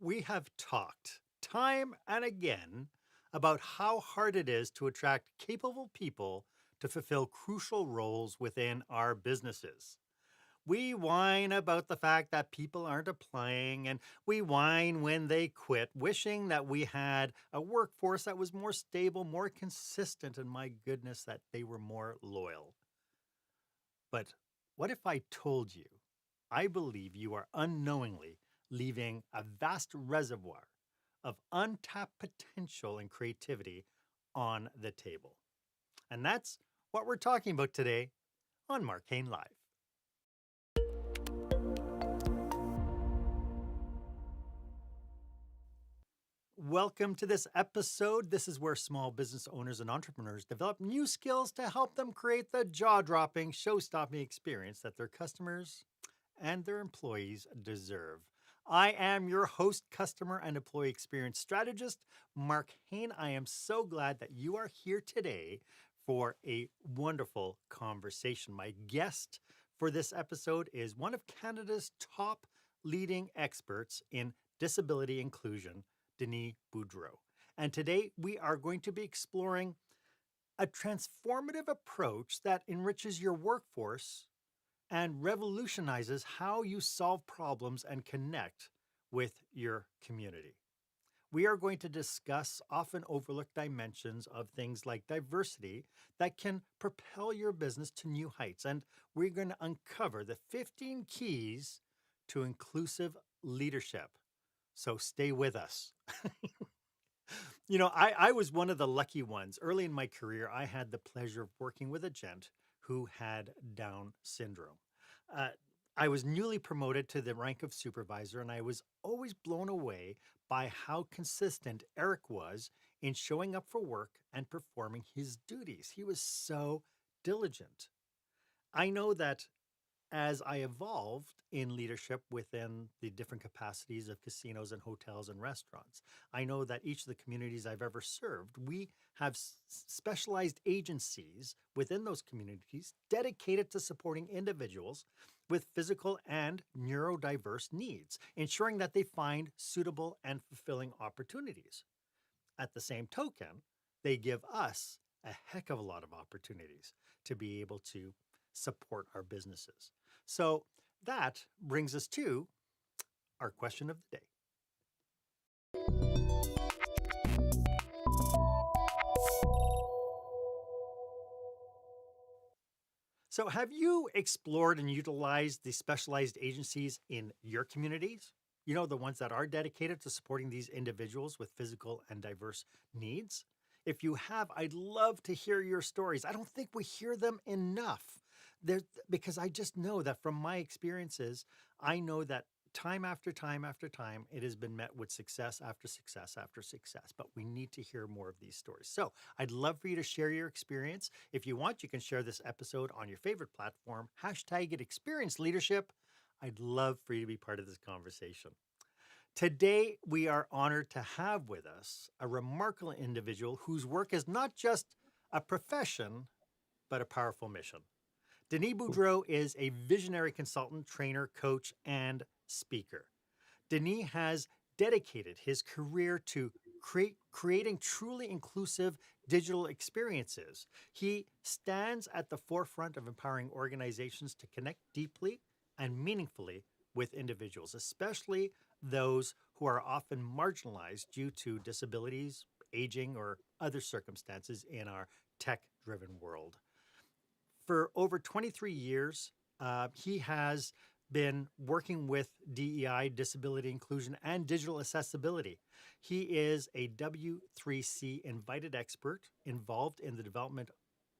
We have talked time and again about how hard it is to attract capable people to fulfill crucial roles within our businesses. We whine about the fact that people aren't applying, and we whine when they quit, wishing that we had a workforce that was more stable, more consistent, and my goodness, that they were more loyal. But what if I told you I believe you are unknowingly leaving a vast reservoir of untapped potential and creativity on the table? And that's what we're talking about today on Marc Haine Live. Welcome to this episode. This is where small business owners and entrepreneurs develop new skills to help them create the jaw-dropping, show-stopping experience that their customers and their employees deserve. I am your host, customer and employee experience strategist, Marc Haine. I am so glad that you are here today for a wonderful conversation. My guest for this episode is one of Canada's top leading experts in disability inclusion, Denis Boudreau. And today we are going to be exploring a transformative approach that enriches your workforce and revolutionizes how you solve problems and connect with your community. We are going to discuss often overlooked dimensions of things like diversity that can propel your business to new heights. And we're going to uncover the 15 keys to inclusive leadership. So stay with us. I was one of the lucky ones. Early in my career, I had the pleasure of working with a gent who had Down syndrome. Uh, I was newly promoted to the rank of supervisor, and I was always blown away by how consistent Eric was in showing up for work and performing his duties. He was so diligent. I know that as I evolved in leadership within the different capacities of casinos and hotels and restaurants, I know that each of the communities I've ever served, we have specialized agencies within those communities dedicated to supporting individuals with physical and neurodiverse needs, ensuring that they find suitable and fulfilling opportunities. At the same token, they give us a heck of a lot of opportunities to be able to support our businesses. So that brings us to our question of the day. So have you explored and utilized the specialized agencies in your communities? You know, the ones that are dedicated to supporting these individuals with physical and diverse needs? If you have, I'd love to hear your stories. I don't think we hear them enough. Because I just know that from my experiences, I know that time after time after time, it has been met with success after success after success. But we need to hear more of these stories. So I'd love for you to share your experience. If you want, you can share this episode on your favorite platform, hashtag it experience leadership. I'd love for you to be part of this conversation. Today, we are honored to have with us a remarkable individual whose work is not just a profession, but a powerful mission. Denis Boudreau is a visionary consultant, trainer, coach, and speaker. Denis has dedicated his career to creating truly inclusive digital experiences. He stands at the forefront of empowering organizations to connect deeply and meaningfully with individuals, especially those who are often marginalized due to disabilities, aging, or other circumstances in our tech-driven world. For over 23 years, he has been working with DEI, disability inclusion, and digital accessibility. He is a W3C invited expert involved in the development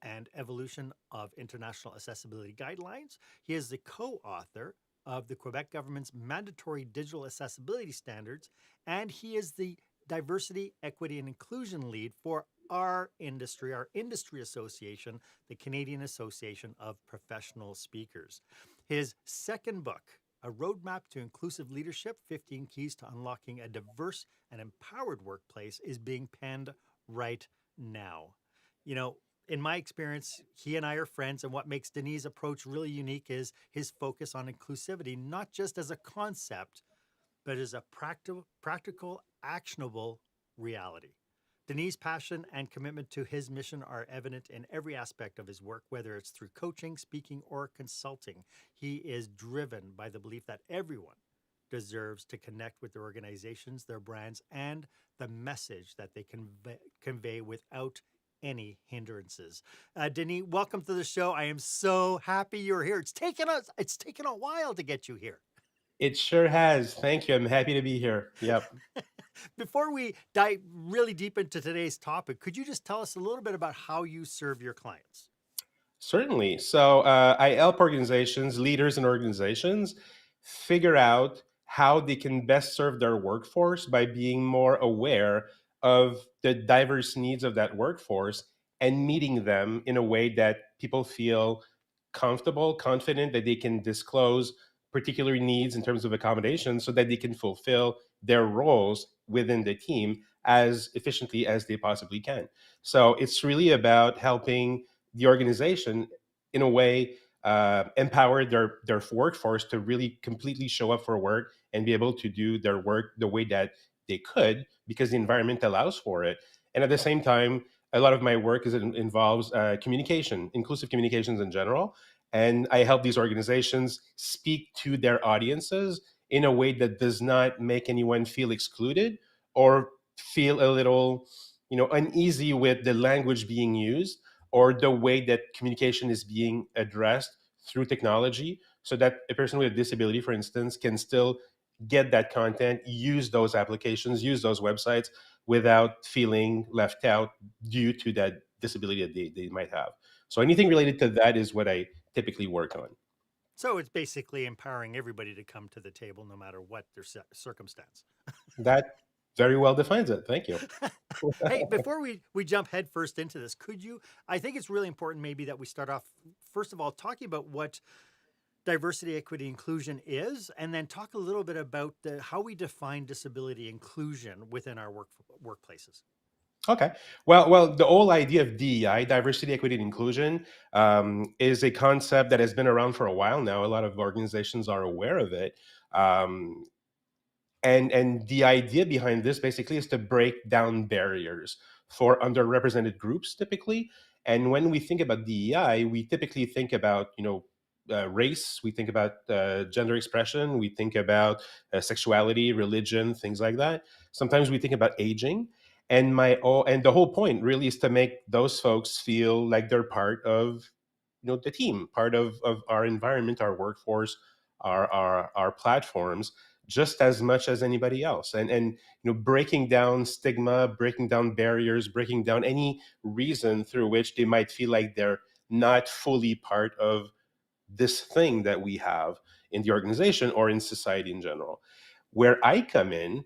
and evolution of international accessibility guidelines. He is the co-author of the Quebec government's mandatory digital accessibility standards, and he is the diversity, equity, and inclusion lead for our industry association, the Canadian Association of Professional Speakers. His second book, A Roadmap to Inclusive Leadership, 15 Keys to Unlocking a Diverse and Empowered Workplace, is being penned right now. You know, in my experience, he and I are friends, and what makes Denis' approach really unique is his focus on inclusivity, not just as a concept, but is a practical, actionable reality. Denis' passion and commitment to his mission are evident in every aspect of his work, whether it's through coaching, speaking, or consulting. He is driven by the belief that everyone deserves to connect with their organizations, their brands, and the message that they convey without any hindrances. Denis, welcome to the show. I am so happy you're here. It's taken a while to get you here. It sure has. Thank you. I'm happy to be here. Yep. Before we dive really deep into today's topic, could you just tell us a little bit about how you serve your clients? Certainly. So I help organizations, leaders and organizations, figure out how they can best serve their workforce by being more aware of the diverse needs of that workforce and meeting them in a way that people feel comfortable, confident that they can disclose particular needs in terms of accommodation so that they can fulfill their roles within the team as efficiently as they possibly can. So it's really about helping the organization in a way empower their workforce to really completely show up for work and be able to do their work the way that they could because the environment allows for it. And at the same time, a lot of my work involves communication, inclusive communications in general. And I help these organizations speak to their audiences in a way that does not make anyone feel excluded or feel a little, uneasy with the language being used or the way that communication is being addressed through technology so that a person with a disability, for instance, can still get that content, use those applications, use those websites without feeling left out due to that disability that they might have. So anything related to that is what I typically work on. So it's basically empowering everybody to come to the table no matter what their circumstance. That very well defines it. Thank you. Hey, before we jump headfirst into this, could you? I think it's really important maybe that we start off first of all talking about what diversity, equity, inclusion is, and then talk a little bit about how we define disability inclusion within our workplaces. Okay. Well, the whole idea of DEI, diversity, equity, and inclusion, is a concept that has been around for a while now. A lot of organizations are aware of it. Um, and the idea behind this basically is to break down barriers for underrepresented groups typically. And when we think about DEI, we typically think about race, we think about gender expression, we think about sexuality, religion, things like that. Sometimes we think about aging. And the whole point really is to make those folks feel like they're part of the team, part of our environment, our workforce, our platforms, just as much as anybody else. And breaking down stigma, breaking down barriers, breaking down any reason through which they might feel like they're not fully part of this thing that we have in the organization or in society in general. Where I come in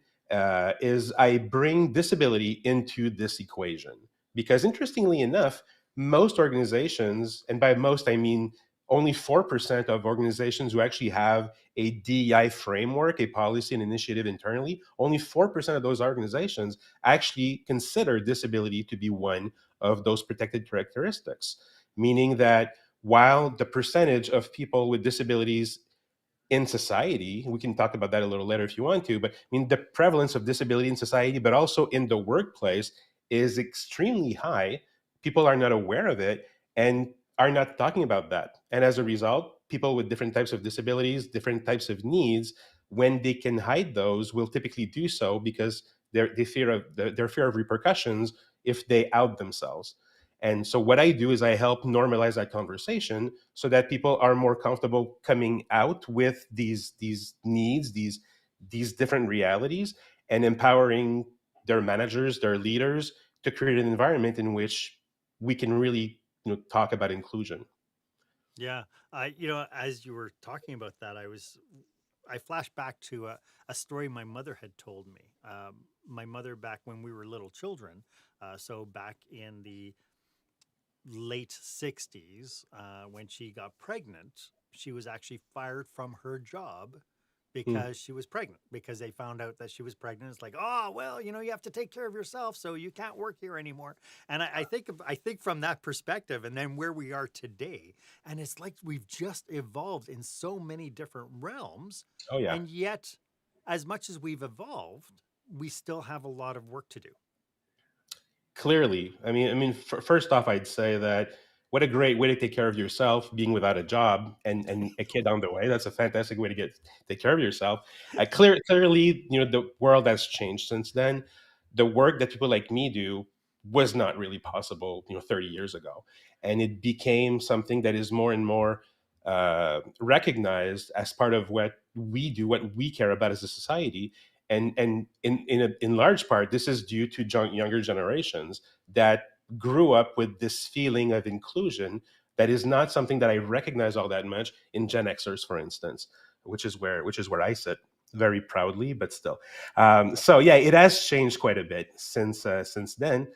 is I bring disability into this equation. Because interestingly enough, most organizations, and by most I mean only 4% of organizations who actually have a DEI framework, a policy and initiative internally, only 4% of those organizations actually consider disability to be one of those protected characteristics. Meaning that while the percentage of people with disabilities in society, we can talk about that a little later if you want to, but I mean, the prevalence of disability in society, but also in the workplace, is extremely high. People are not aware of it and are not talking about that. And as a result, people with different types of disabilities, different types of needs, when they can hide those, will typically do so because they fear of their fear of repercussions if they out themselves. And so what I do is I help normalize that conversation so that people are more comfortable coming out with these needs, these different realities, and empowering their managers, their leaders to create an environment in which we can really talk about inclusion. Yeah, as you were talking about that, I flashed back to a story my mother had told me. My mother, back when we were little children, so back in the late 60s, when she got pregnant, she was actually fired from her job Mm. because she was pregnant, because they found out that she was pregnant. It's like, oh, well, you have to take care of yourself, so you can't work here anymore. And I think from that perspective, and then where we are today, and it's like we've just evolved in so many different realms, Oh yeah. and yet as much as we've evolved, we still have a lot of work to do. Clearly, first off, I'd say that what a great way to take care of yourself, being without a job and a kid on the way. That's a fantastic way to take care of yourself. Clearly, the world has changed since then. The work that people like me do was not really possible, 30 years ago, and it became something that is more and more recognized as part of what we do, what we care about as a society. And in large part, this is due to younger generations that grew up with this feeling of inclusion that is not something that I recognize all that much in Gen Xers, for instance, which is where I sit very proudly, but still. So yeah, it has changed quite a bit since then,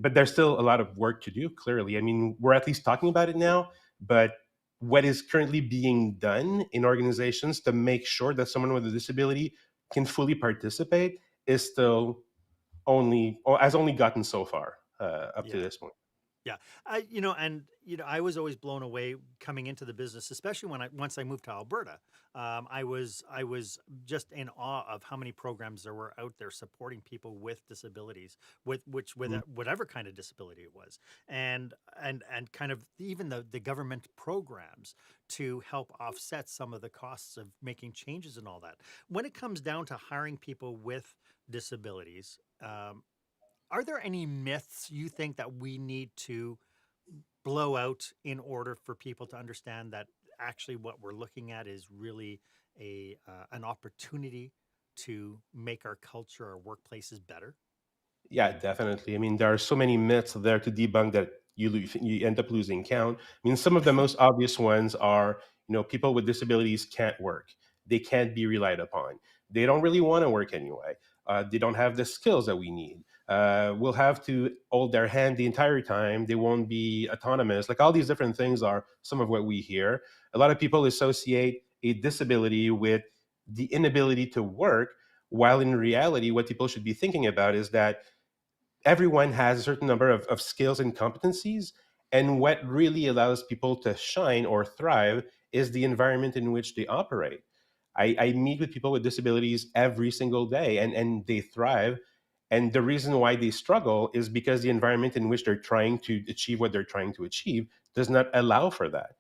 but there's still a lot of work to do. Clearly, we're at least talking about it now, but what is currently being done in organizations to make sure that someone with a disability can fully participate is still only or has only gotten so far up to Yeah. this point. Yeah, I was always blown away coming into the business, especially when once I moved to Alberta. I was just in awe of how many programs there were out there supporting people with disabilities, with Mhm. whatever kind of disability it was, and kind of even the government programs to help offset some of the costs of making changes and all that. When it comes down to hiring people with disabilities, are there any myths you think that we need to blow out in order for people to understand that actually what we're looking at is really a an opportunity to make our culture, our workplaces better? Yeah, definitely. There are so many myths there to debunk that you end up losing count. Some of the most obvious ones are, people with disabilities can't work. They can't be relied upon. They don't really want to work anyway. They don't have the skills that we need. We'll have to hold their hand the entire time. They won't be autonomous. Like all these different things are some of what we hear. A lot of people associate a disability with the inability to work, while in reality, what people should be thinking about is that everyone has a certain number of skills and competencies. And what really allows people to shine or thrive is the environment in which they operate. I meet with people with disabilities every single day, and they thrive. And the reason why they struggle is because the environment in which they're trying to achieve what they're trying to achieve does not allow for that.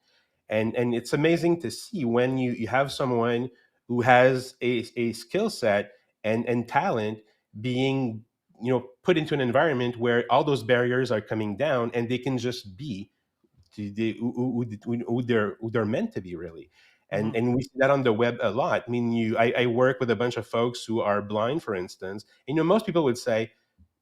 And it's amazing to see when you have someone who has a skill set and talent being put into an environment where all those barriers are coming down and they can just be who they're meant to be, really. and Hmm. and we see that on the web a lot. I work with a bunch of folks who are blind, for instance. Most people would say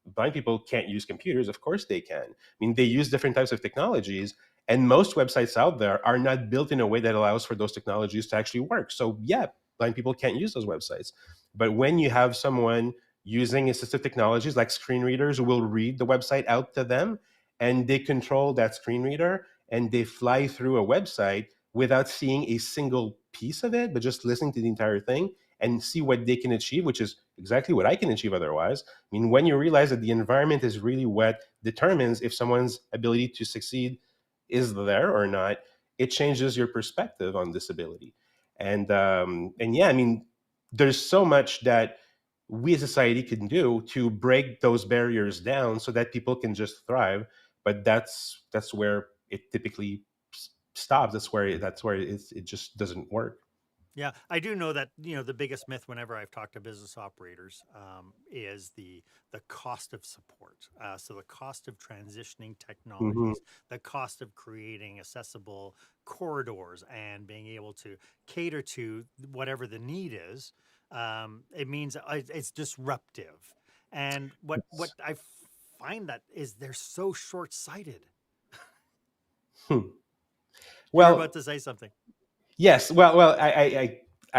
blind people can't use computers. Of course they can. They use different types of technologies, and most websites out there are not built in a way that allows for those technologies to actually work. So yeah, blind people can't use those websites. But when you have someone using assistive technologies like screen readers who will read the website out to them, and they control that screen reader and they fly through a website without seeing a single piece of it, but just listening to the entire thing and see what they can achieve, which is exactly what I can achieve otherwise. When you realize that the environment is really what determines if someone's ability to succeed is there or not, it changes your perspective on disability. And yeah, there's so much that we as a society can do to break those barriers down so that people can just thrive. But that's where it typically stops. That's where it just doesn't work. Yeah, I do know that the biggest myth whenever I've talked to business operators is the cost of support. So the cost of transitioning Hmm. technologies, the cost of creating accessible corridors, and being able to cater to whatever the need is. It means it's disruptive, and what I find that is they're so short sighted. Hmm. You were Well, about to say something. yes. Well,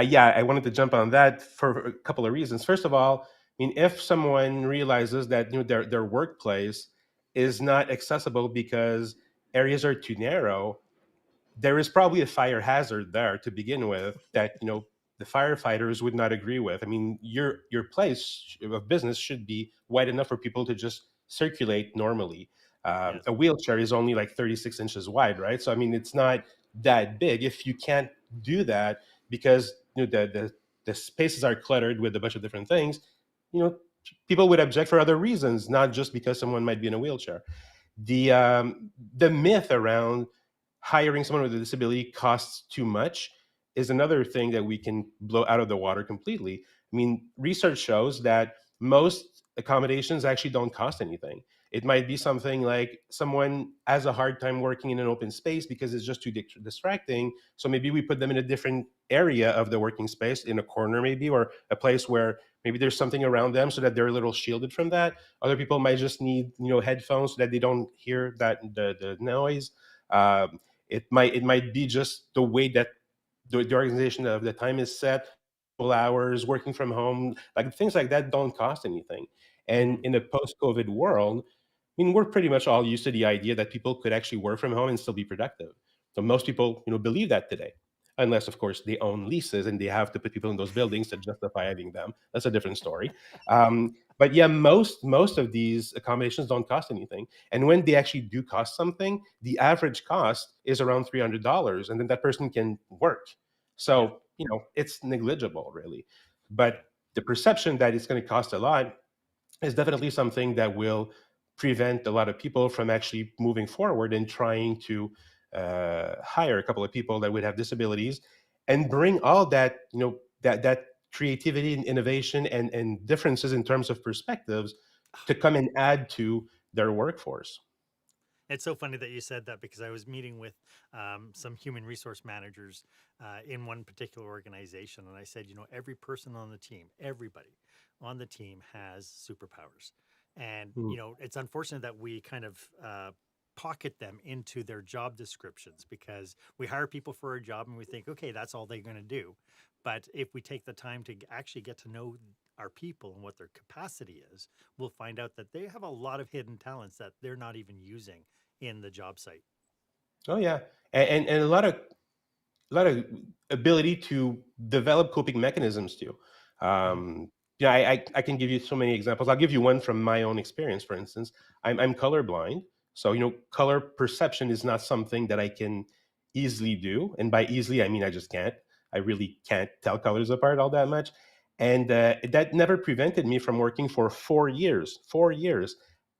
yeah, I wanted to jump on that for a couple of reasons. First of all, if someone realizes that their workplace is not accessible because areas are too narrow, there is probably a fire hazard there to begin with that the firefighters would not agree with. Your place of business should be wide enough for people to just circulate normally. Yes. A wheelchair is only like 36 inches wide, right? So it's not that big. If you can't do that because the spaces are cluttered with a bunch of different things, you know, people would object for other reasons, not just because someone might be in a wheelchair. The myth around hiring someone with a disability costs too much is another thing that we can blow out of the water completely. I mean, research shows that most accommodations actually don't cost anything. It might be something like someone has a hard time working in an open space because it's just too distracting. So maybe we put them in a different area of the working space, in a corner maybe, or a place where maybe there's something around them so that they're a little shielded from that. Other people might just need, headphones so that they don't hear the noise. Um, it might be just the way that the organization of the time is set, full hours, working from home, like things like that don't cost anything. And Hmm. in a post-COVID world, I mean, we're pretty much all used to the idea that people could actually work from home and still be productive. So most people, believe that today, unless, of course, they own leases and they have to put people in those buildings to justify having them. That's a different story. But yeah, most of these accommodations don't cost anything, and when they actually do cost something, the average cost is around $300, and then that person can work. Yeah. So it's negligible, really. But Yeah. the perception that it's going to cost a lot is definitely something that will prevent a lot of people from actually moving forward and trying to hire a couple of people that would have disabilities and bring all that that creativity and innovation and differences in terms of perspectives to come and add to their workforce. It's so funny that you said that because I was meeting with some human resource managers in one particular organization, and I said, every person on the team, everybody on the team has superpowers, and Mm. it's unfortunate that we kind of pocket them into their job descriptions because we hire people for a job and we think, okay, that's all they're going to do. But if we take the time to actually get to know our people and what their capacity is, we'll find out that they have a lot of hidden talents that they're not even using in the job site. Oh yeah, and a lot of ability to develop coping mechanisms too. Hmm. Yeah, I can give you so many examples. I'll give you one from my own experience. For instance, I'm colorblind, so color perception is not something that I can easily do, and by easily I mean I just can't. I really can't tell colors apart all that much, and that never prevented me from working for 4 years. 4 years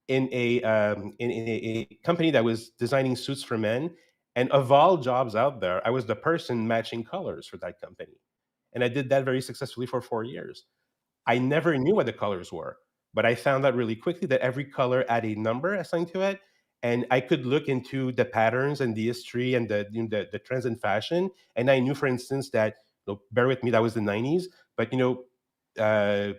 in a company that was designing suits for men, and of all jobs out there, I was the person matching colors for that company. And I did that very successfully for 4 years. I Yeah. never knew what the colors were, but I found out really quickly that every color had a number assigned to it. And I could look into the patterns and the history and the trends in fashion. And I knew, for instance, that, bear with me, that was the 90s, but, uh,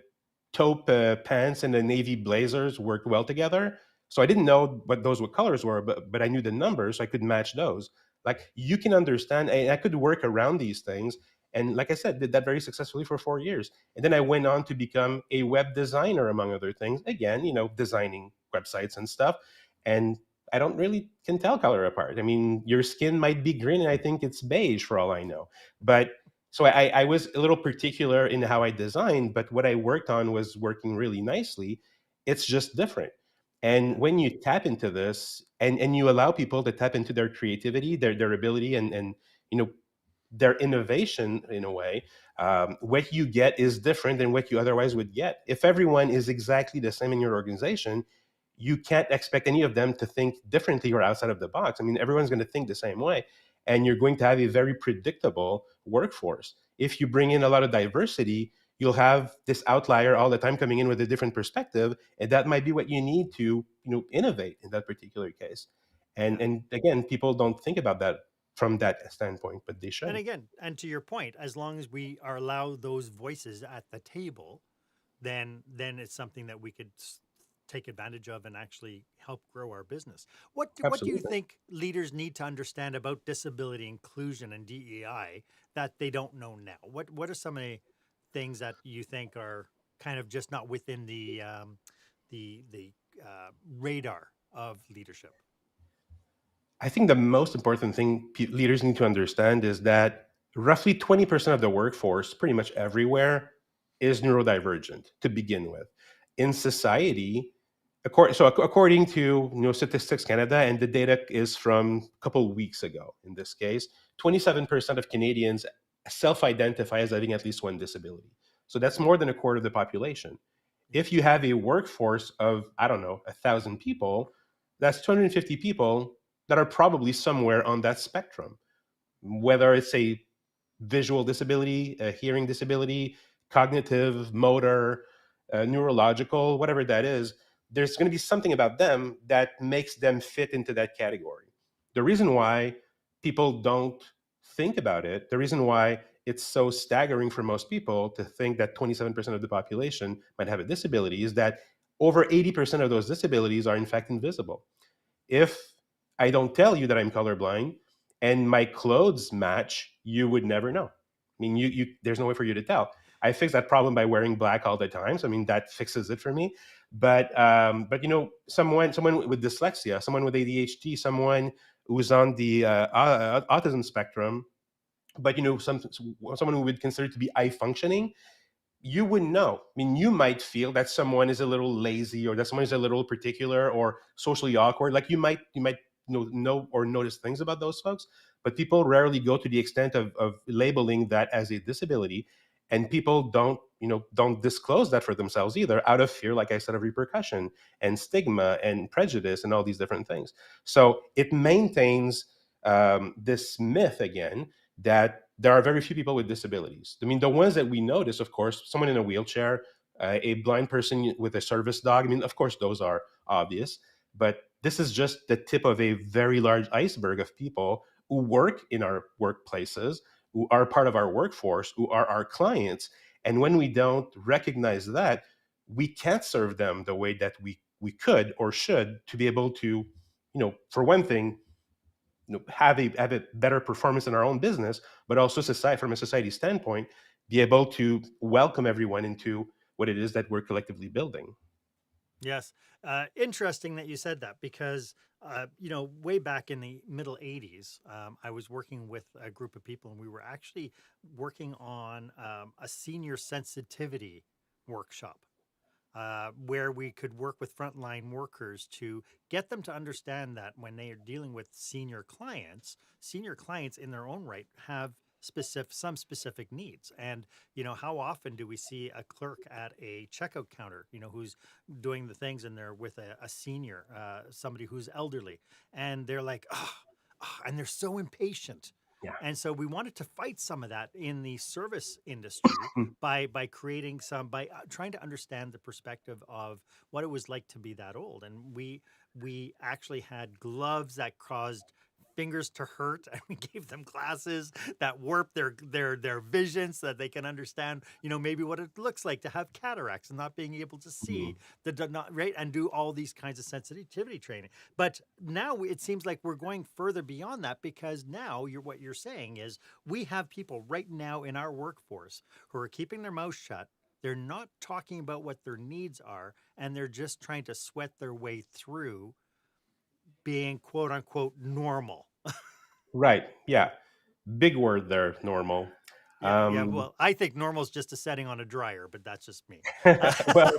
taupe pants and the navy blazers worked well together. So I didn't know what those what colors were, but I knew the numbers, so I could match those. Like, you can understand, and I could work around these things. And like I said, did that very successfully for 4 years. And then I went on to become a web designer, among other things. Again, designing websites and stuff. And I don't really can tell color apart. I mean, your skin might be green, and I think it's beige for all I know. But so I was a little particular in how I designed, but what I worked on was working really nicely. It's just different. And Yeah. when you tap into this, and you allow people to tap into their creativity, their ability, and you know their innovation in a way, what you get is different than what you otherwise would get. If everyone is exactly the same in your organization, you can't expect any of them to think differently or outside of the box. I mean, everyone's going to think the same way, and you're going to have a very predictable workforce. If you bring in a lot of diversity, you'll have this outlier all the time coming in with a different perspective, and that might be what you need to innovate in that particular case. and Yeah. and again, people don't think about that from that standpoint, but they And should. again, and to your point, as long as we are allowed those voices at the table, then it's something that we could take advantage of and actually help grow our business. What do you Absolutely. think leaders need to understand about disability inclusion and DEI that they don't know now? What are some of the things that you think are kind of just not within the radar of leadership? I think the most important thing leaders need to understand is that roughly 20% of the workforce, pretty much everywhere, is neurodivergent to begin with. In society, according to Statistics Canada, and the data is from a couple of weeks ago in this case, 27% of Canadians self-identify as having at least one disability. So that's more than a quarter of the population. If you have a workforce of, I don't know, 1,000 people, that's 250 people that are probably somewhere on that spectrum, whether it's a visual disability, a hearing disability, cognitive, motor, neurological, whatever that is, there's going to be something about them that makes them fit into that category. The reason why people don't think about it, the reason why it's so staggering for most people to think that 27% of the population might have a disability is that over 80% of those disabilities are in fact invisible. If I don't tell you that I'm colorblind and my clothes match, you would never know. I mean, you there's no way for you to tell. I fix that problem by wearing black all the time. So I mean, that fixes it for me. But someone with dyslexia, someone with ADHD, someone who's on the autism spectrum, but someone who would consider to be eye functioning, you wouldn't know. I mean, you might feel that someone is a little lazy or that someone is a little particular or socially awkward. Like you might know or notice things about those folks, but people rarely go to the extent of labeling that as a disability. And people don't disclose that for themselves either, out of fear, like I said, of repercussion and stigma and prejudice and all these different things. So it maintains this myth again that there are very few people with disabilities. I mean, the ones that we notice, of course, someone in a wheelchair, a blind person with a service dog. I mean, of course, those are obvious, but this is just the tip of a very large iceberg of people who work in our workplaces, who are part of our workforce, who are our clients. And when we don't recognize that, we can't serve them the way that we could or should to be able to, for one thing, have a better performance in our own business, but also society, from a society standpoint, be able to welcome everyone into what it is that we're collectively building. Yes. Interesting that you said that because, way back in the middle 80s, I was working with a group of people and we were actually working on a senior sensitivity workshop where we could work with frontline workers to get them to understand that when they are dealing with senior clients in their own right have some specific needs. And how often do we see a clerk at a checkout counter, who's doing the things and they're with a senior, somebody who's elderly, and they're like, and they're so impatient. Yeah. And so we wanted to fight some of that in the service industry by creating by trying to understand the perspective of what it was like to be that old. And we actually had gloves that caused fingers to hurt, and we gave them glasses that warp their vision so that they can understand, maybe what it looks like to have cataracts and not being able to see the not right, and do all these kinds of sensitivity training. But now it seems like we're going further beyond that, because now what you're saying is we have people right now in our workforce who are keeping their mouth shut. They're not talking about what their needs are, and they're just trying to sweat their way through being quote unquote normal. Right. Yeah. Big word there, normal. Yeah, yeah. Um, Well, I think normal is just a setting on a dryer, but that's just me. well,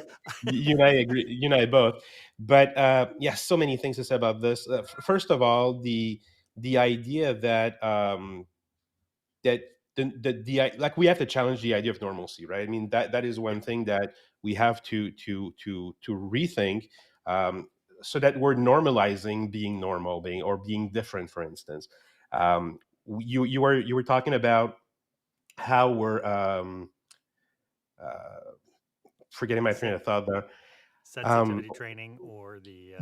you and I agree. You and I both. But yeah, so many things to say about this. First of all, the idea that that like we have to challenge the idea of normalcy, right? I mean, that is Yeah. one thing that we have to rethink, so that we're normalizing being normal, being different, for instance. You were talking about how we're uh, forgetting my train Sen- of thought there. Um, sensitivity training or the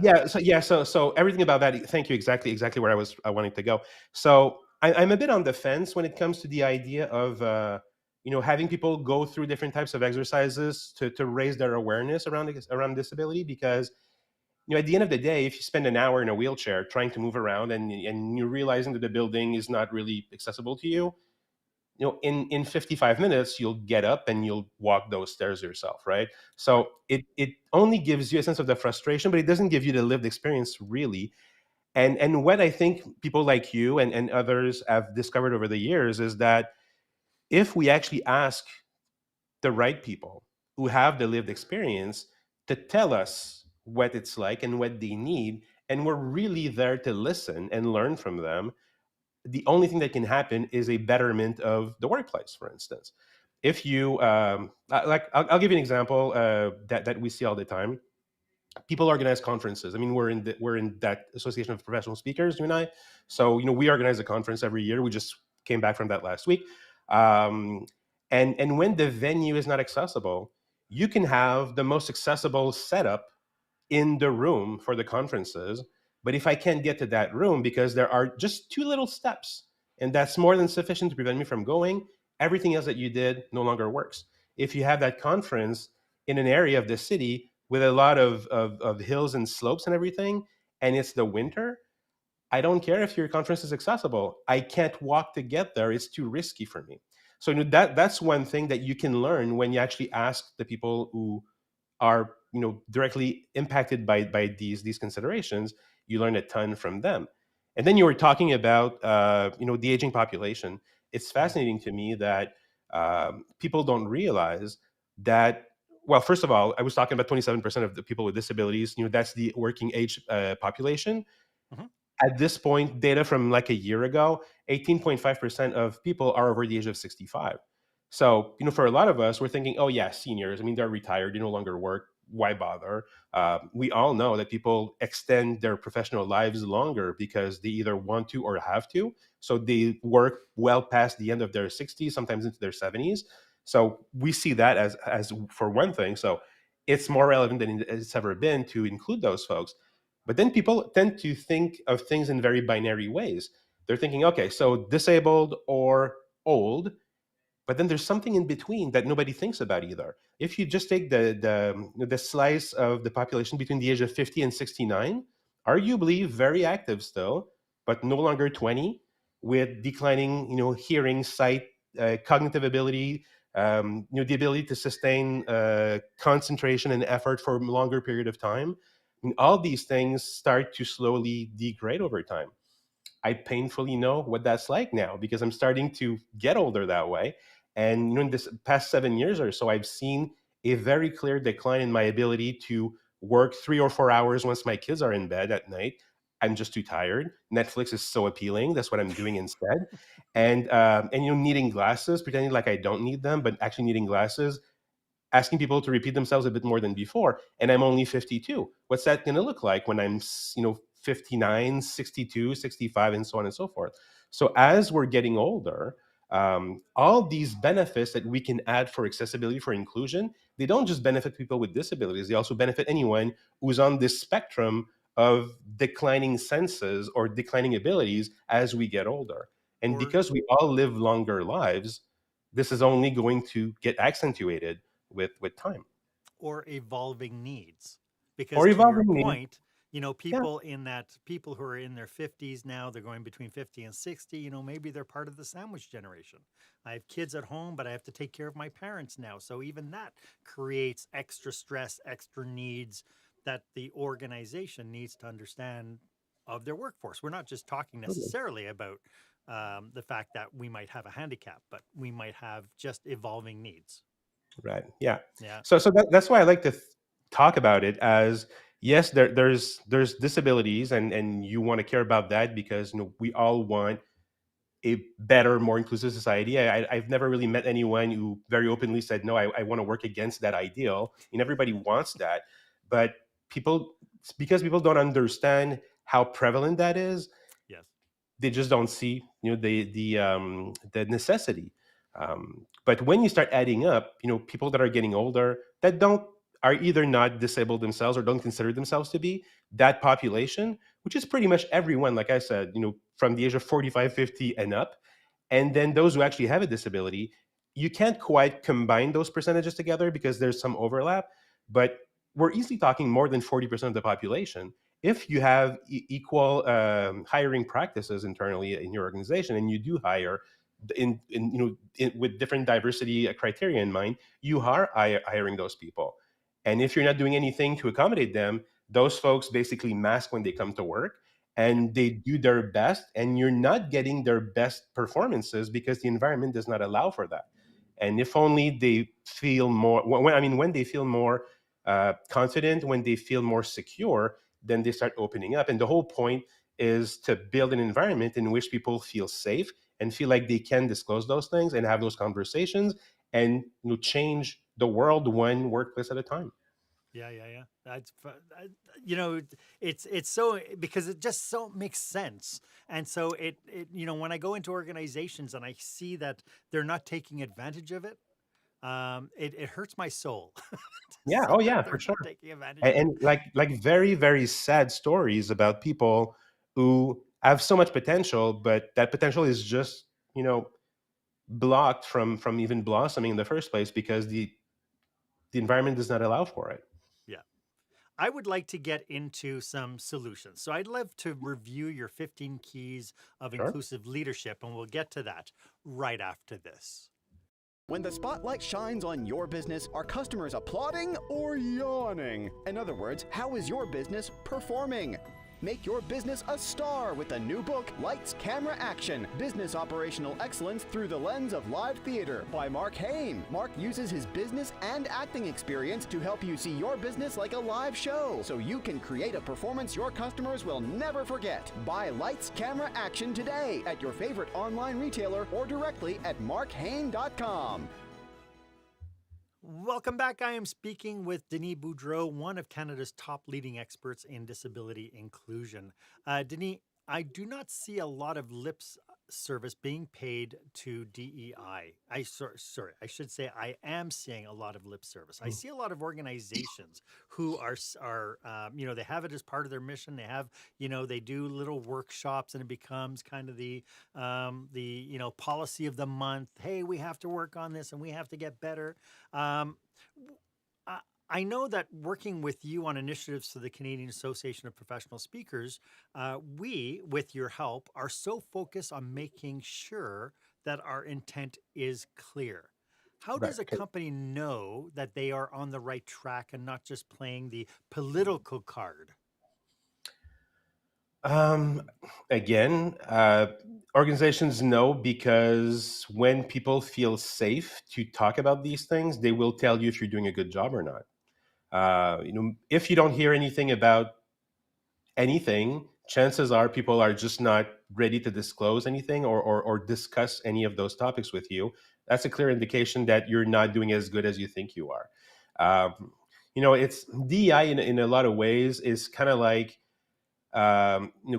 so everything about that. Thank you. Exactly where I wanted to go. So I'm a bit on the fence when it comes to the idea of having people go through different types of exercises to raise their awareness around disability, because at the end of the day, if you spend an hour in a wheelchair trying to move around and you're realizing that the building is not really accessible to you, in 55 minutes you'll get up and you'll walk those stairs yourself, right? right. So it only gives you a sense of the frustration, but it doesn't give you the lived experience, really. And what I think people like you and others have discovered over the years is that if we actually ask the right people who have the lived experience to tell us what it's like and what they need, and we're really there to listen and learn from them, the only thing that can happen is a betterment of the workplace. For instance, if you like, I'll give you an example that we see all the time. People organize conferences. I mean, we're in that association of professional speakers, you and I. So we organize a conference every year. We just came back from that last week. Um, and when the venue is not accessible, you can have the most accessible setup in the room for the conferences. But if I can't get to that room because there are just two little steps, and that's more than sufficient to prevent me from going, everything else that you did no longer works. If you have that conference in an area of the city with a lot of hills and slopes and everything, and it's the winter, I don't care if your conference is accessible. I can't walk to get there. It's too risky for me. So that's one thing that you can learn when you actually ask the people who are directly impacted by these considerations. You learn a ton from them. And then you were talking about the aging population. It's Mhm. fascinating to me that people don't realize that. Well, first of all, I was talking about 27% of the people with disabilities. That's the working age population. Mhm. At this point, data from like a year ago, 18.5% of people are over the age of 65. So, for a lot of us, we're thinking, oh, yeah, seniors. I mean, they're retired, they no longer work. Why bother? We all know that people extend their professional lives longer because they either want to or have to. So they work well past the end of their 60s, sometimes into their 70s. So we see that as for one thing. So it's more relevant than it's ever been to include those folks. But then people tend to think of things in very binary ways. They're thinking, okay, so disabled or old, but then there's something in between that nobody thinks about either. If you just take the slice of the population between the age of 50 and 69, arguably very active still, but no longer 20, with declining, hearing, sight, cognitive ability, the ability to sustain concentration and effort for a longer period of time. And all these things start to slowly degrade over time. I painfully know what that's like now because I'm starting to get older that way. And in this past 7 years or so, I've seen a very clear decline in my ability to work 3 or 4 hours once my kids are in bed at night. I'm just too tired. Netflix is so appealing. That's what I'm doing instead. And needing glasses, pretending like I don't need them, but actually needing glasses, asking people to repeat themselves a bit more than before, and I'm only 52. What's that going to look like when I'm 59, 62, 65, and so on and so forth? So as we're getting older, all these benefits that we can add for accessibility, for inclusion, they don't just benefit people with disabilities, they also benefit anyone who's on this spectrum of declining senses or declining abilities as we get older. And Or because we all live longer lives, this is only going to get accentuated with time or evolving needs. Because or to your evolving needs. point, Yeah, people who are in their 50s now, they're going between 50 and 60, maybe they're part of the sandwich generation. I have kids at home, but I have to take care of my parents now. So even that creates extra stress, extra needs that the organization needs to understand of their workforce. We're not just talking totally. necessarily about the fact that we might have a handicap, but we might have just evolving needs. Right. Yeah. Yeah. So that's why I like to talk about it as, yes, there's disabilities, and you want to care about that because we all want a better, more inclusive society. I've never really met anyone who very openly said, no, I want to work against that ideal. And everybody wants that. But people, because people don't understand how prevalent that is, Yes. they just don't see the necessity. But when you start adding up, people that are getting older that don't are either not disabled themselves or don't consider themselves to be, that population, which is pretty much everyone, like I said, from the age of 45, 50 and up, and then those who actually have a disability, you can't quite combine those percentages together because there's some overlap, but we're easily talking more than 40% of the population. If you have equal hiring practices internally in your organization, and you do hire with different diversity criteria in mind, you are hiring those people. And if you're not doing anything to accommodate them, those folks basically mask when they come to work, Yeah. and they do their best, and you're not getting their best performances because the environment does not allow for that. And if only they feel more, when they feel more confident, when they feel more secure, then they start opening up. And the whole point is to build an environment in which people feel safe and feel like they can disclose those things and have those conversations and change the world one workplace at a time. Yeah, yeah, yeah. You know, it's so because it just so makes sense, and so when I go into organizations and I see that they're not taking advantage of it, it hurts my soul to Yeah. see Oh, that yeah, for they're sure. not taking advantage And, of it. like very, very sad stories about people who have so much potential, but that potential is just, blocked from even blossoming in the first place because the environment does not allow for it. Yeah. I would like to get into some solutions. So I'd love to review your 15 keys of Sure. inclusive leadership, and we'll get to that right after this. When the spotlight shines on your business, are customers applauding or yawning? In other words, how is your business performing? Make your business a star with the new book, Lights, Camera, Action, Business Operational Excellence Through the Lens of Live Theater by Marc Haine. Marc uses his business and acting experience to help you see your business like a live show, so you can create a performance your customers will never forget. Buy Lights, Camera, Action today at your favorite online retailer or directly at marchaine.com. Welcome back. I am speaking with Denis Boudreau, one of Canada's top leading experts in disability inclusion. Denis, I do not see a lot of service being paid to DEI. Sorry, I should say I am seeing a lot of lip service. I see a lot of organizations who they have it as part of their mission. They have, they do little workshops, and it becomes kind of policy of the month. Hey, we have to work on this and we have to get better. Um, I I know that working with you on initiatives for the Canadian Association of Professional Speakers, we, with your help, are so focused on making sure that our intent is clear. How Right. does a company know that they are on the right track and not just playing the political card? Um, Again, organizations know because when people feel safe to talk about these things, they will tell you if you're doing a good job or not. If you don't hear anything about anything, chances are people are just not ready to disclose anything or discuss any of those topics with you. That's a clear indication that you're not doing as good as you think you are. It's DEI in a lot of ways is kind of like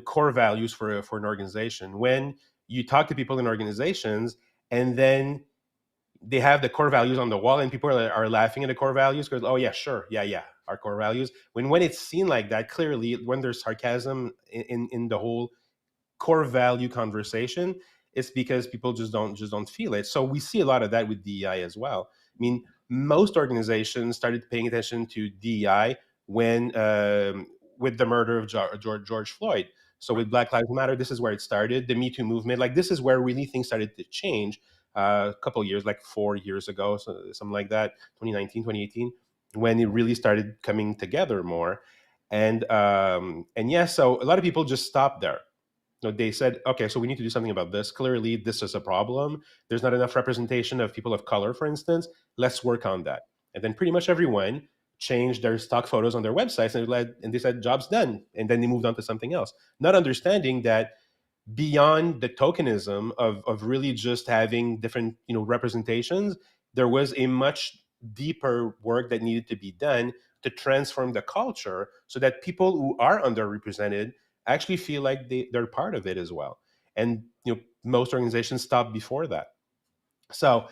core values for an organization. When you talk to people in organizations and then they have the core values on the wall and people are laughing at the core values because, oh yeah, sure, yeah, our core values, when it's seen like that, clearly when there's sarcasm in the whole core value conversation, it's because people just don't feel it. So we see a lot of that with DEI as well. I mean, most organizations started paying attention to DEI when with the murder of George Floyd. So Right. with Black Lives Matter, this is where it started. The Me Too movement, like this is where really things started to change. A couple of years, like 4 years ago, so something like that, 2019, 2018, when it really started coming together more. And yeah, so a lot of people just stopped there. They said, okay, so we need to do something about this. Clearly, this is a problem. There's not enough representation of people of color, for instance. Let's work on that. And then pretty much everyone changed their stock photos on their websites and they said, job's done. And then they moved on to something else, not understanding that beyond the tokenism of really just having different representations, there was a much deeper work that needed to be done to transform the culture so that people who are underrepresented actually feel like they're part of it as well. And most organizations stop before that. So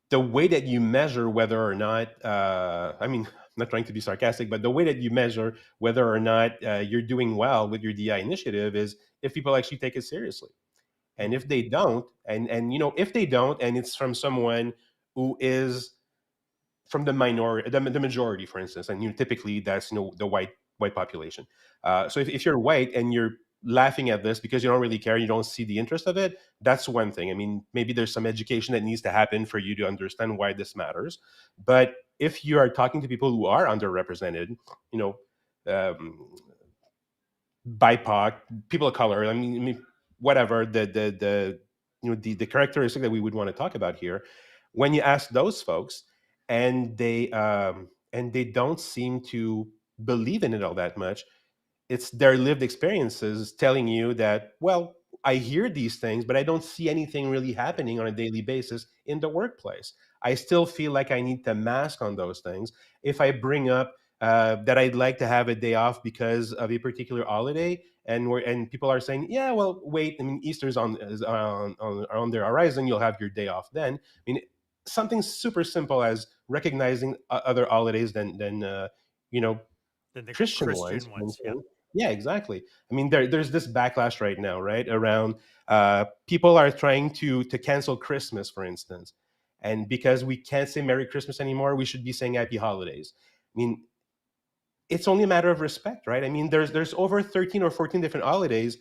the way that you measure whether or not, I mean, I'm not trying to be sarcastic, but the way that you measure whether or not you're doing well with your DI initiative is if people actually take it seriously. And Mhm. if they don't, and if they don't, and it's from someone who is from the minority, the majority, for instance, and typically that's the white population. So if you're white and you're laughing at this because you don't really care, you don't see the interest of it, that's one thing. I mean, maybe there's some education that needs to happen for you to understand why this matters. But if you are talking to people who are underrepresented, you know, um, BIPOC, people of color. I mean, whatever the characteristic that we would want to talk about here. When you ask those folks, and they don't seem to believe in it all that much, it's their lived experiences telling you that, well, I hear these things, but I don't see anything really happening on a daily basis in the workplace. I still feel like I need to mask on those things. If I bring up that I'd like to have a day off because of a particular holiday, and people are saying, yeah, well, wait, I mean, Easter's on the horizon. You'll have your day off then. I mean, something super simple as recognizing other holidays than you know Than the Christian ones, Christian for ones. Yeah. instance. Yeah, exactly. I mean, there's this backlash right now, right? Around people are trying to cancel Christmas, for instance, and because we can't say Merry Christmas anymore, we should be saying Happy Holidays. I mean, it's only a matter of respect, right? I mean, there's over 13 or 14 different holidays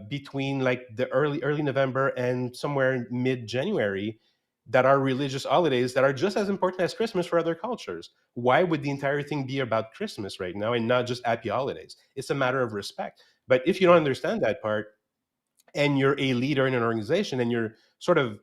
between like the early November and somewhere mid January that are religious holidays that are just as important as Christmas for other cultures. Why would the entire thing be about Christmas right now and not just happy holidays? It's a matter of respect. But if you don't Mm. understand that part and you're a leader in an organization and you're sort of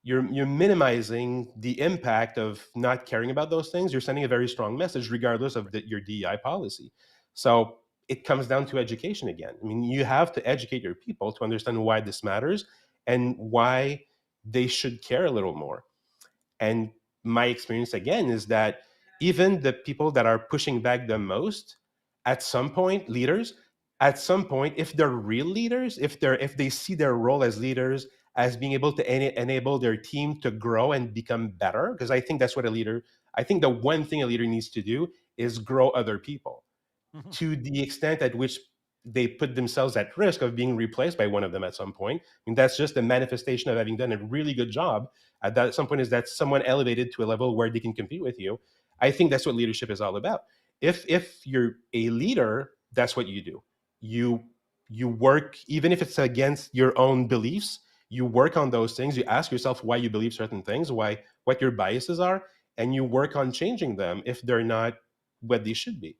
you're minimizing the impact of not caring about those things. You're sending a very strong message, regardless of your DEI policy. So it comes down to education again. I mean, you have to educate your people to understand why this matters and why they should care a little more. And my experience again is that even the people that are pushing back the most, at some point, leaders, at some point, if they're real leaders, if they see their role as leaders as being able to enable their team to grow and become better, because I think that's what a leader. I think the one thing a leader needs to do is grow other people Mhm. to the extent at which they put themselves at risk of being replaced by one of them at some point. I mean, that's just a manifestation of having done a really good job. At that, at some point, is that someone elevated to a level where they can compete with you. I think that's what leadership is all about. If you're a leader, that's what you do. You you work, even if it's against your own beliefs. You work on those things. You ask yourself why you believe certain things, why what your biases are, and you work on changing them if they're not what they should be.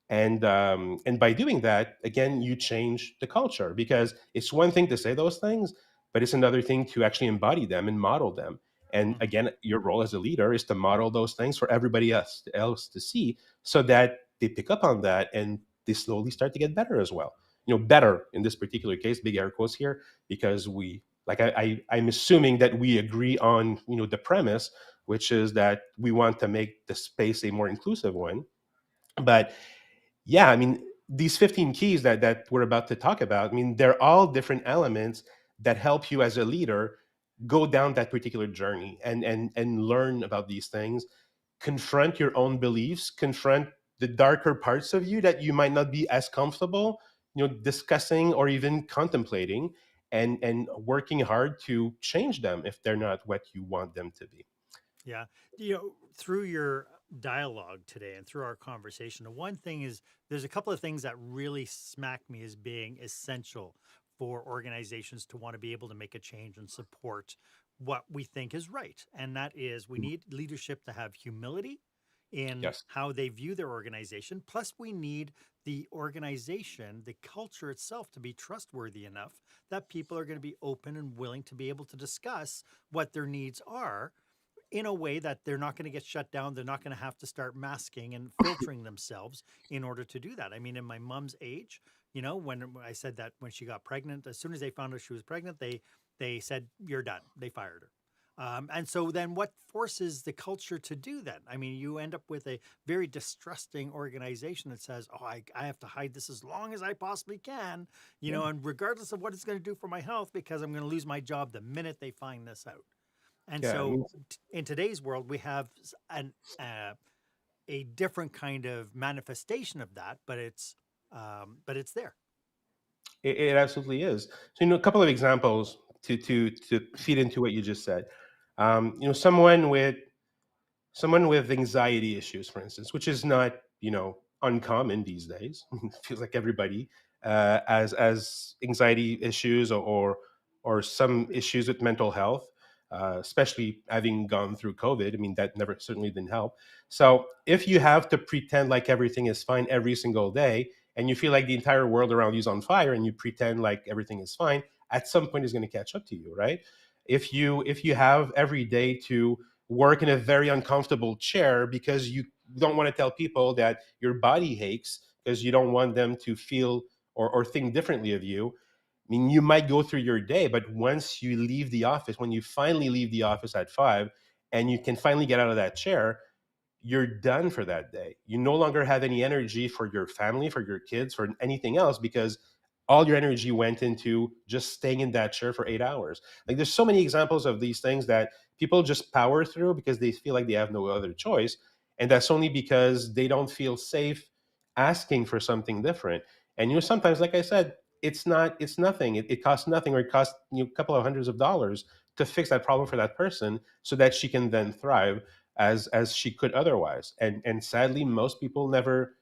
And by doing that, again, you change the culture, because it's one thing to say those things, but it's another thing to actually embody them and model them. And Mhm. again, your role as a leader is to model those things for everybody else to see, so that they pick up on that and they slowly start to get better as well. Better in this particular case, big air quotes here, because we like I'm assuming that we agree on the premise, which is that we want to make the space a more inclusive one. But yeah, I mean, these 15 keys that we're about to talk about, I mean, they're all different elements that help you as a leader go down that particular journey and learn about these things, confront your own beliefs, confront the darker parts of you that you might not be as comfortable discussing or even contemplating, and working hard to change them if they're not what you want them to be. Yeah. Through your dialogue today and through our conversation, the one thing is there's a couple of things that really smack me as being essential for organizations to want to be able to make a change and support what we think is right. And that is we need leadership to have humility in Yes. how they view their organization. Plus, we need the organization, the culture itself to be trustworthy enough that people are going to be open and willing to be able to discuss what their needs are in a way that they're not going to get shut down. They're not going to have to start masking and filtering themselves in order to do that. I mean, in my mom's age, when I said that when she got pregnant, as soon as they found out she was pregnant, they said, "You're done." They fired her. And so then what forces the culture to do that? I mean, you end up with a very distrusting organization that says, "Oh, I have to hide this as long as I possibly can, Yeah. and regardless of what it's going to do for my health, because I'm going to lose my job the minute they find this out." And Yeah. I so mean, in today's world, we have a different kind of manifestation of that, but it's there. it absolutely is. So, a couple of examples to feed into what you just said. Someone with anxiety issues, for instance, which is not uncommon these days. It feels like everybody as anxiety issues, or some issues with mental health, especially having gone through COVID. I mean, that never certainly didn't help. So if you have to pretend like everything is fine every single day, and you feel like the entire world around you is on fire, and you pretend like everything is fine, at some point is going to catch up to you, right? If you have every day to work in a very uncomfortable chair because you don't want to tell people that your body aches because you don't want them to feel or think differently of you. I mean, you might go through your day, but once you leave the office, when you finally leave the office at 5 and you can finally get out of that chair, you're done for that day. You no longer have any energy for your family, for your kids, for anything else, because all your energy went into just staying in that chair for 8 hours. Like, there's so many examples of these things that people just power through because they feel like they have no other choice. And that's only because they don't feel safe asking for something different. And sometimes, like I said, it's nothing. It costs nothing, or it costs a couple of hundreds of dollars to fix that problem for that person so that she can then thrive as she could otherwise. And sadly, most people never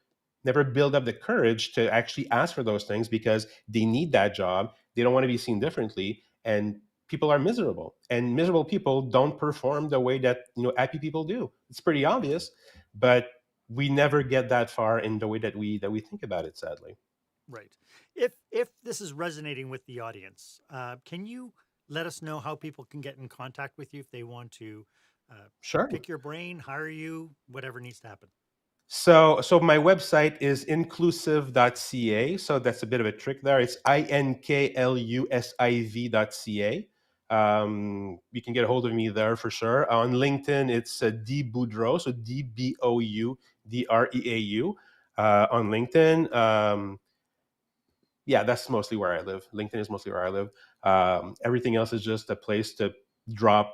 build up the courage to actually ask for those things because they need that job. They don't want to be seen differently, and people are miserable. And miserable people don't perform the way that happy people do. It's pretty obvious, but we never get that far in the way that we think about it. Sadly. Right. If this is resonating with the audience, can you let us know how people can get in contact with you if they want to Sure. pick your brain, hire you, whatever needs to happen? So my website is inclusive.ca. So that's a bit of a trick there. It's inklusiv.ca. You can get a hold of me there for sure. On LinkedIn, it's D Boudreau, so DBOUDREAU on LinkedIn. Yeah, that's mostly where I live. LinkedIn is mostly where I live. Everything else is just a place to drop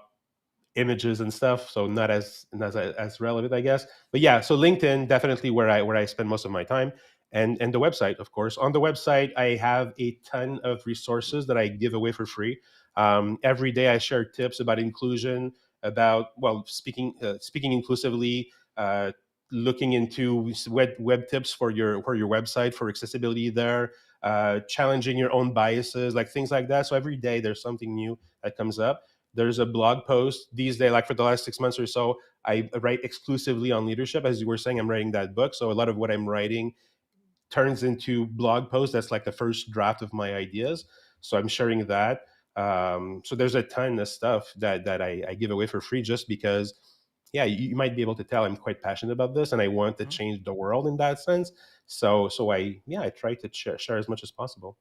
images and stuff, so not as relevant, I guess. But yeah, so LinkedIn definitely where I spend most of my time, and the website, of course. On the website, I have a ton of resources that I give away for free. Every day, I share tips about inclusion, about speaking inclusively, looking into web tips for your website for accessibility there, challenging your own biases, like things like that. So every day there's something new that comes up. There's a blog post these days, like for the last 6 months or so, I write exclusively on leadership. As you were saying, I'm writing that book. So a lot of what I'm writing turns into blog posts. That's like the first draft of my ideas. So I'm sharing that. So there's a ton of stuff that I give away for free just because, yeah, you might be able to tell I'm quite passionate about this and I want to Mhm. change the world in that sense. So I try to share as much as possible.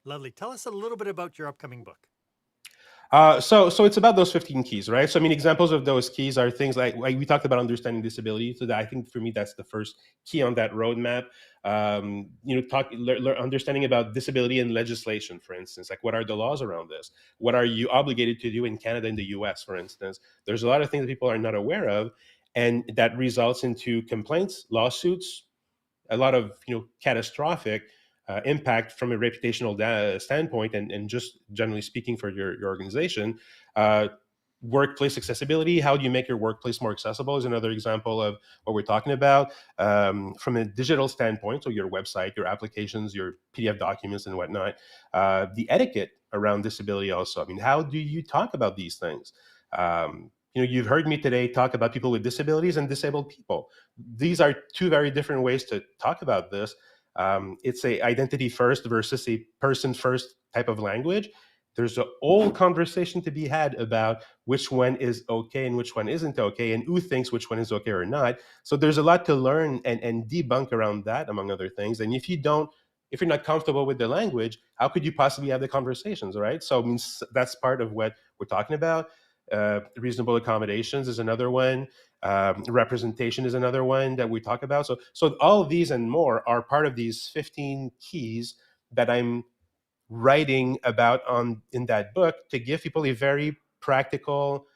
Lovely. Tell us a little bit about your upcoming book. So it's about those 15 keys, right? So I mean, examples of those keys are things like we talked about understanding disability. So that, I think for me, that's the first key on that roadmap. Understanding about disability and legislation, for instance, like what are the laws around this? What are you obligated to do in Canada and the US, for instance? There's a lot of things that people are not aware of, and that results into complaints, lawsuits, a lot of catastrophic impact from a reputational standpoint, and just generally speaking for your organization. uh, Workplace accessibility, how do you make your workplace more accessible, is another example of what we're talking about. From a digital standpoint, so your website, your applications, your PDF documents and whatnot. The etiquette around disability also, I mean, how do you talk about these things? You've heard me today talk about people with disabilities and disabled people. These are two very different ways to talk about this. It's a identity first versus a person first type of language. There's a whole conversation to be had about which one is okay and which one isn't okay, and who thinks which one is okay or not. So there's a lot to learn and debunk around that, among other things. And if you're not comfortable with the language, how could you possibly have the conversations, right? So I mean, that's part of what we're talking about. Reasonable accommodations is another one. Representation is another one that we talk about. So all of these and more are part of these 15 keys that I'm writing about on in that book, to give people a very practical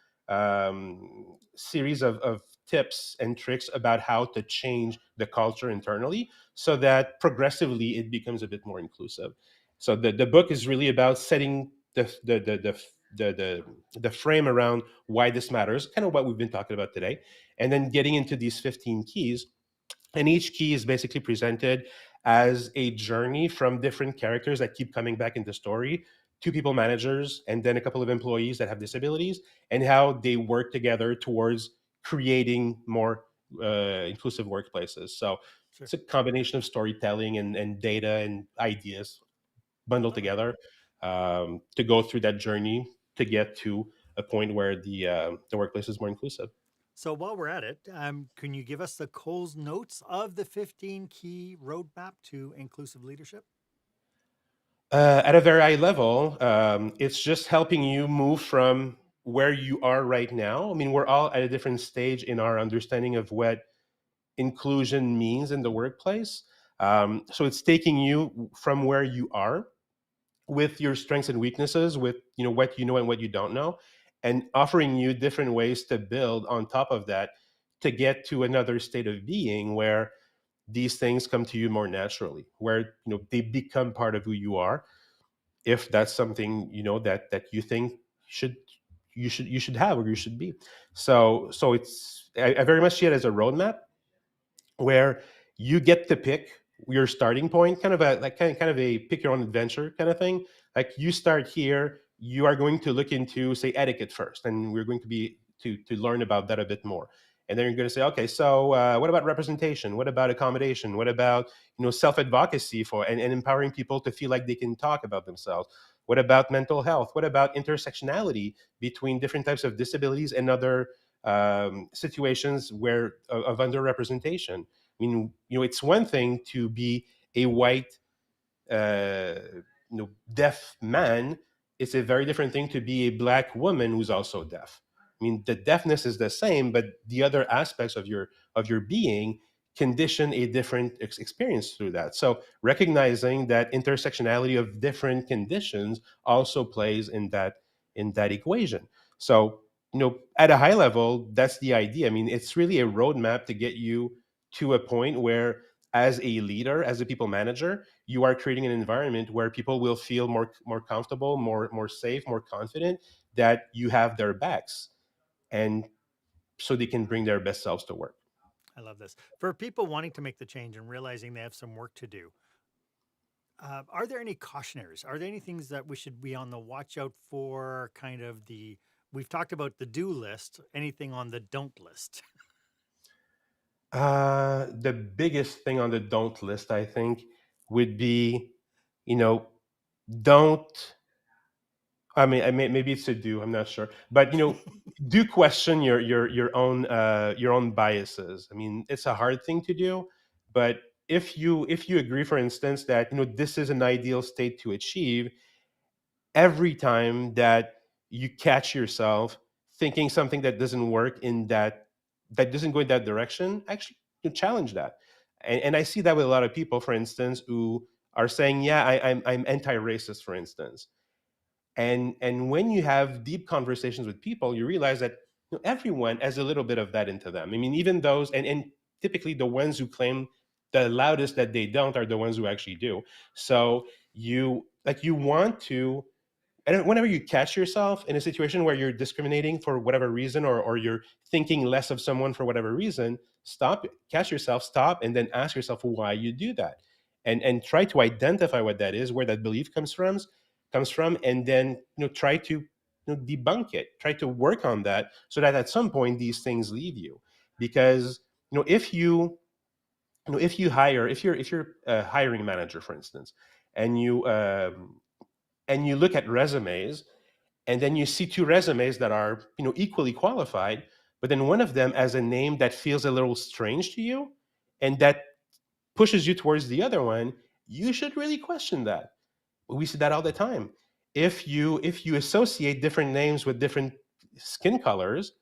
series of tips and tricks about how to change the culture internally, so that progressively it becomes a bit more inclusive. So the book is really about setting the frame around why this matters, kind of what we've been talking about today, and then getting into these 15 keys. And each key is basically presented as a journey from different characters that keep coming back in the story, two people managers, and then a couple of employees that have disabilities, and how they work together towards creating more inclusive workplaces. So Sure. it's a combination of storytelling and data and ideas bundled Lovely. together, to go through that journey to get to a point where the workplace is more inclusive. So while we're at it, can you give us the Coles notes of the 15 key roadmap to inclusive leadership? At a very high level, it's just helping you move from where you are right now. I mean, we're all at a different stage in our understanding of what inclusion means in the workplace. So it's taking you from where you are with your strengths and weaknesses, with what you know and what you don't know, and offering you different ways to build on top of that to get to another state of being where these things come to you more naturally, where they become part of who you are, if that's something that you think should you should have or you should be. So it's I very much see it as a roadmap where you get to pick your starting point, kind of a like kind of a pick your own adventure kind of thing. Like, you start here, you are going to look into, say, etiquette first, and we're going to be to learn about that a bit more. And then you're going to say, okay, so what about representation? What about accommodation? What about self advocacy for and empowering people to feel like they can talk about themselves? What about mental health? What about intersectionality between different types of disabilities and other situations where of underrepresentation? I mean, it's one thing to be a white, uh, deaf man. It's a very different thing to be a black woman who's also deaf. I mean, the deafness is the same, but the other aspects of your being condition a different experience through that. So recognizing that intersectionality of different conditions also plays in that equation. So at a high level, that's the idea. I mean, it's really a roadmap to get you to a point where, as a leader, as a people manager, you are creating an environment where people will feel more comfortable, more safe, more confident that you have their backs, and so they can bring their best selves to work. I love this. For people wanting to make the change and realizing they have some work to do, are there any cautionaries? Are there any things that we should be on the watch out for? Kind of we've talked about the do list, anything on the don't list? The biggest thing on the don't list, I think, would be, you know, don't. Maybe it's a do. I'm not sure, but do question your own biases. I mean, it's a hard thing to do, but if you agree, for instance, that this is an ideal state to achieve, every time that you catch yourself thinking something that doesn't work that doesn't go in that direction, actually, you challenge that. And I see that with a lot of people, for instance, who are saying, yeah, I'm anti-racist, for instance. And when you have deep conversations with people, you realize that everyone has a little bit of that into them. I mean, even those, and typically the ones who claim the loudest that they don't are the ones who actually do. So you want to, and whenever you catch yourself in a situation where you're discriminating for whatever reason, or you're thinking less of someone for whatever reason, stop, catch yourself, stop, and then ask yourself why you do that, and try to identify what that is, where that belief comes from, and then try to debunk it, try to work on that, so that at some point these things leave you. Because if you hire, if you're a hiring manager, for instance, and you look at resumes, and then you see two resumes that are equally qualified, but then one of them has a name that feels a little strange to you, and that pushes you towards the other one, you should really question that. We see that all the time. If you associate different names with different skin colors,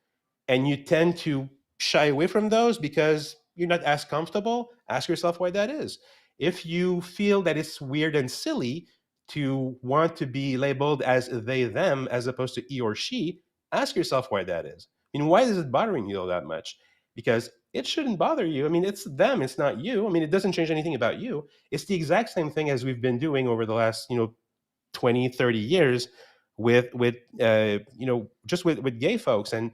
and you tend to shy away from those because you're not as comfortable, ask yourself why that is. If you feel that it's weird and silly to want to be labeled as they, them, as opposed to he or she, ask yourself why that is. I mean, why is it bothering you all that much? Because it shouldn't bother you. I mean, it's them, it's not you. I mean, it doesn't change anything about you. It's the exact same thing as we've been doing over the last 20, 30 years with just with gay folks, and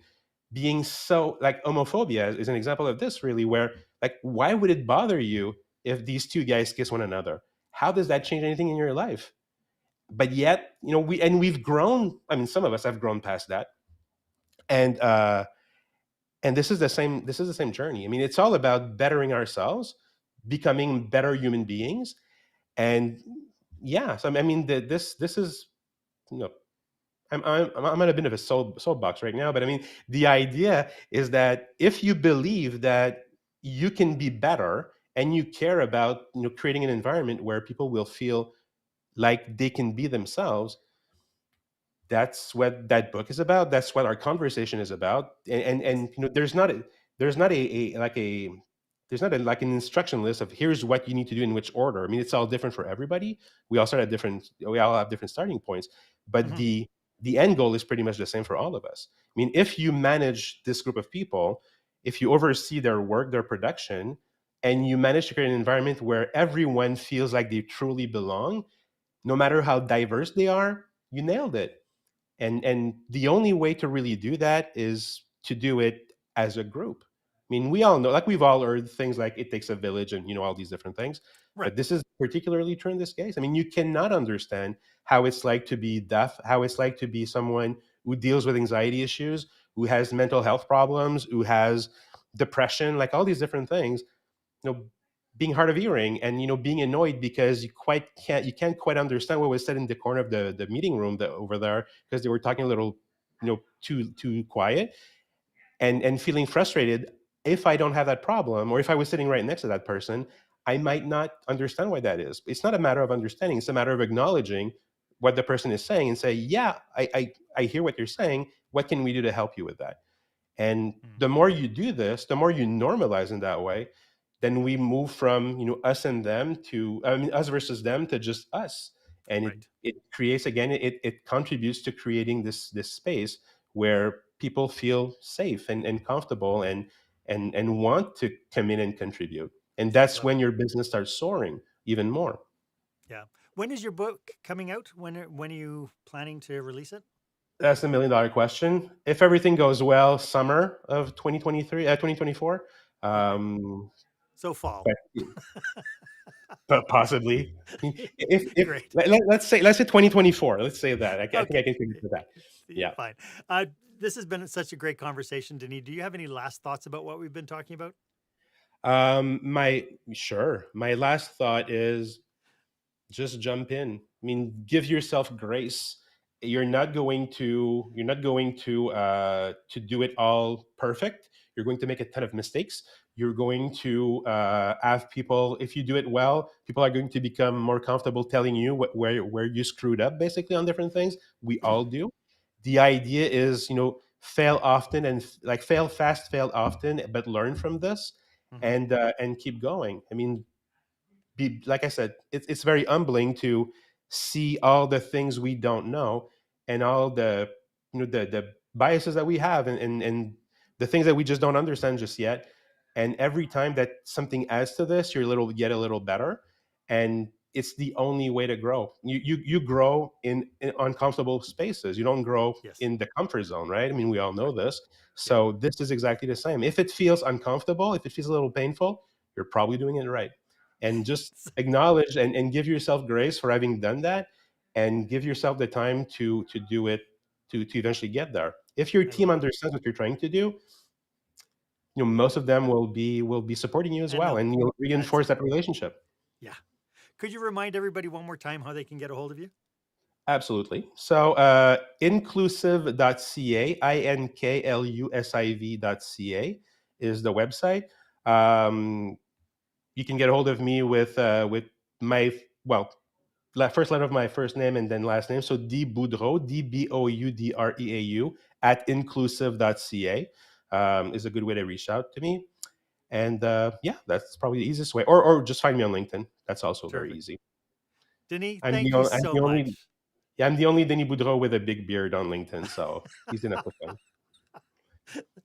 being so, like, homophobia is an example of this, really, where, like, why would it bother you if these two guys kiss one another? How does that change anything in your life? But yet, we've grown. I mean, some of us have grown past that, and this is the same journey. I mean, it's all about bettering ourselves, becoming better human beings. And yeah, so I mean, this is, you know I'm on a bit of a soapbox right now, but I mean, the idea is that if you believe that you can be better and you care about creating an environment where people will feel like they can be themselves, that's what that book is about. That's what our conversation is about. And Yes. there's not a like a there's not a, like an instruction list of here's what you need to do in which order. I mean, it's all different for everybody. We all have different starting points, but Hmm. the end goal is pretty much the same for all of us. I mean, if you manage this group of people, if you oversee their work, their production, and you manage to create an environment where everyone feels like they truly belong, no matter how diverse they are, you nailed it. And the only way to really do that is to do it as a group. I mean, we all know, like we've all heard things like it takes a village and all these different things, Right. but this is particularly true in this case. I mean, you cannot understand how it's like to be deaf, how it's like to be someone who deals with anxiety issues, who has mental health problems, who has depression, like all these different things, you know being hard of hearing and being annoyed because you can't quite understand what was said in the corner of the meeting room over there because they were talking a little too quiet, and feeling frustrated. If I don't have that problem, or if I was sitting right next to that person, I might not understand why that is. It's not a matter of understanding, it's a matter of acknowledging what the person is saying and say, yeah, I hear what you're saying. What can we do to help you with that? And Mm. the more you do this, the more you normalize in that way, then we move from us and them to, I mean, us versus them, to just us. And it Right. it creates, again, it contributes to creating this space where people feel safe and comfortable and want to come in and contribute. And that's Well, when your business starts soaring even more. yeah. When is your book coming out? When are you planning to release it? That's the $1 million question. If everything goes well, summer of 2023, 2024. Okay. Um, So fall. but possibly. I mean, if Great. let's say 2024. Let's say that. I think I Okay. can commit to that. Yeah, Yeah. fine. This has been such a great conversation, Denis. Do you have any last thoughts about what we've been talking about? My sure. My last thought is just jump in. I mean, give yourself grace. You're not going to do it all perfect. You're going to make a ton of mistakes. You're going to have people. If you do it well, people are going to become more comfortable telling you where you screwed up, basically, on different things. We all do. The idea is, fail often, and like fail fast, fail often, but learn from this, Hmm. and keep going. I mean, like I said, it's very humbling to see all the things we don't know, and all the the biases that we have, and the things that we just don't understand just yet. And every time that something adds to this, get a little better, and it's the only way to grow. You grow in uncomfortable spaces. You don't grow Yes. in the comfort zone, right? I mean, we all know Right. this. Yeah. So this is exactly the same. If it feels uncomfortable, if it feels a little painful, you're probably doing it right. And just acknowledge and give yourself grace for having done that, and give yourself the time to do it, to eventually get there. If your I team love it. understands what you're trying to do, most of them will be supporting you as And well, no, and you'll that's reinforce that relationship. yeah. Could you remind everybody one more time how they can get a hold of you? Absolutely. So inclusive.ca, inklusiv.ca is the website. You can get a hold of me with my, well, first letter of my first name and then last name. So D Boudreau, DBOUDREAU at inclusive.ca is a good way to reach out to me. And yeah, that's probably the easiest way. Or just find me on LinkedIn. That's also very Terrific. easy. Denis, I'm the, thank you on- I'm so the only much. Yeah, I'm the only Denis Boudreau with a big beard on LinkedIn, so he's enough to find.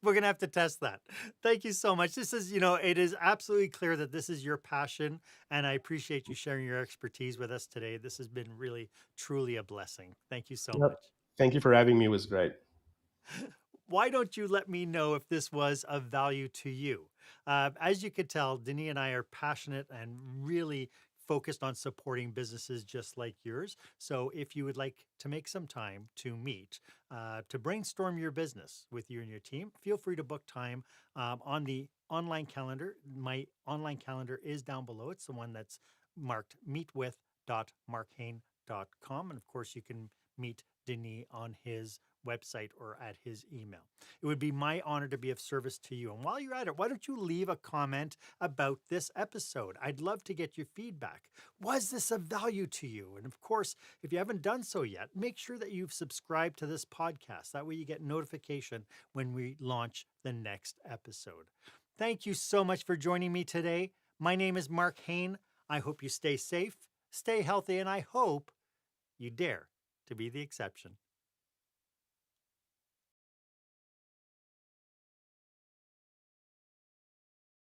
We're going to have to test that. Thank you so much. It is absolutely clear that this is your passion, and I appreciate you sharing your expertise with us today. This has been really, truly a blessing. Thank you so Yep. much. Thank you for having me. It was great. Why don't you let me know if this was of value to you? As you could tell, Denis and I are passionate and really focused on supporting businesses just like yours. So if you would like to make some time to meet, to brainstorm your business with you and your team, feel free to book time on the online calendar. My online calendar is down below. It's the one that's marked meetwith.marchaine.com. And of course, you can meet Denis on his website or at his email. It would be my honor to be of service to you. And while you're at it, why don't you leave a comment about this episode? I'd love to get your feedback. Was this of value to you? And of course, if you haven't done so yet, make sure that you've subscribed to this podcast. That way you get notification when we launch the next episode. Thank you so much for joining me today. My name is Marc Haine. I hope you stay safe, stay healthy, and I hope you dare to be the exception.